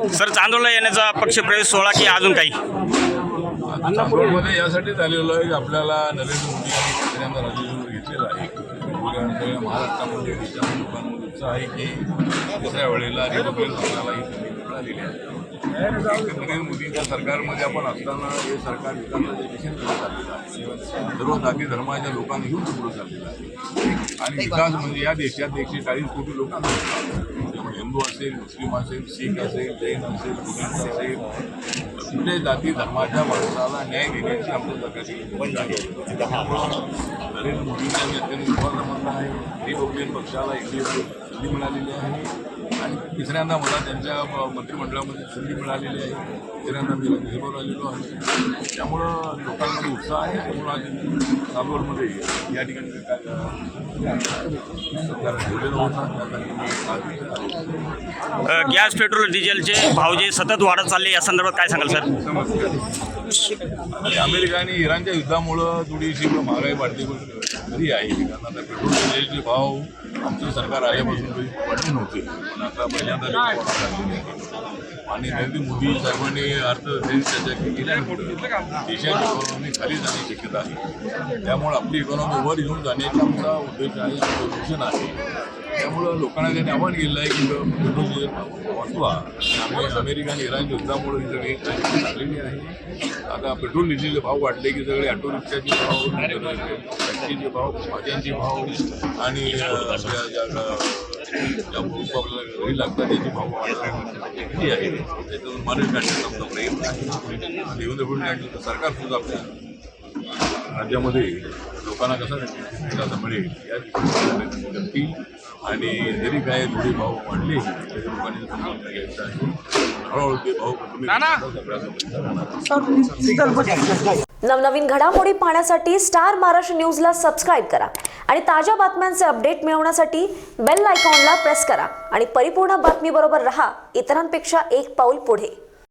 Sir चांदोडला येण्याचा पक्षप्रवेश सोहळा की अजून काही? चांदोडमध्ये यासाठी झालेलं आहे की आपल्याला नरेंद्र मोदी यांनी पहिल्यांदा राज्यावर घेतलेला आहे. सगळ्या महाराष्ट्रामध्ये देशाच्या लोकांमध्ये उत्साह आहे की दुसऱ्या वेळेला रिपब्लिकन पक्षाला ही संधी मिळालेली आहे. नरेंद्र मोदींच्या सरकारमध्ये आपण असताना हे सरकार विकासाच्या दिशेने पुढे चाललेलं आहे. सर्व जाती धर्माच्या लोकांना घेऊन पुढे चाललेलं आहे आणि विकास म्हणजे या देशात 140 कोटी लोकांना हिंदू असेल, मुस्लिम असेल, शीख असेल, जैन असेल, बुद्धिस्ट असेल, कुठल्याही जाती धर्माच्या माणसाला न्याय देण्याची आमच्या सरकारची भूमिका आहे. नरेंद्र मोदींच्या नेत्याने विश्वास म्हणणं आहे रिपब्लिकन पक्षाला इंडिया संधी मिळालेली आहे आणि तिसऱ्यांदा मला त्यांच्या मंत्रिमंडळामध्ये संधी मिळालेली आहे. तिसऱ्यांदा मी राज्यसभेवर आलेलो आहे. त्यामुळं लोकांमध्ये उत्साह आहे. त्यामुळं आज चांदोडमध्ये या ठिकाणी सरकार ठेवलेलं होतं. गॅस पेट्रोल डिझेलचे भाव जे सतत वाढत चालले या संदर्भात काय सांगाल सर? आणि अमेरिका आणि इराणच्या युद्धामुळं थोडीशी महागाई वाढली खरी आहे. कारण आता पेट्रोल डिझेलचे भाव आमचं सरकार आल्यापासून काही वाढले नव्हते, पण आता पहिल्यांदा आणि नरेंद्र मोदी साहेबांनी अर्थव्यवस्थेच्या केल्यानंतर देशाची इकॉनॉमी खाली जाण्याची शक्यता आहे. त्यामुळे आपली इकॉनॉमी वर घेऊन जाण्याचा आमचा उद्देश आहे, आमचं मिशन आहे. त्यामुळं लोकांना त्यांनी आव्हान केलं आहे की पेट्रोल डिझेल वाचवा. अमेरिका आणि इराणच्या युद्धामुळे ही सगळी झालेली आहे. आता पेट्रोल डिझेलचे भाव वाढले की सगळे ऑटो रिक्षाचे भाव, टॅक्सीचे भाव, भाज्यांचे भाव आणि आपल्याला घरी लागतात त्याचे भाव किती आहे त्याच्यातून मार्ग काढण्याचा आमचा प्रयत्न आहे. देवेंद्र फडणवीस सरकार सुद्धा आपल्या राज्यामध्ये लोकांना कसा विकास मिळेल या दिशेने करतील आणि जरी काय थोडे भाव वाढले तरी लोकांनी समजून घ्यायचं आहे. हळूहळू ते भाव कमी नवनवीन घडामोडी पाहण्यासाठी स्टार महाराष्ट्र न्यूजला सबस्क्राईब करा आणि ताज्या बातम्यांचे अपडेट मिळवण्यासाठी बेल आयकॉनला प्रेस करा आणि परिपूर्ण बातमी बरोबर रहा, इतरांपेक्षा एक पाऊल पुढे.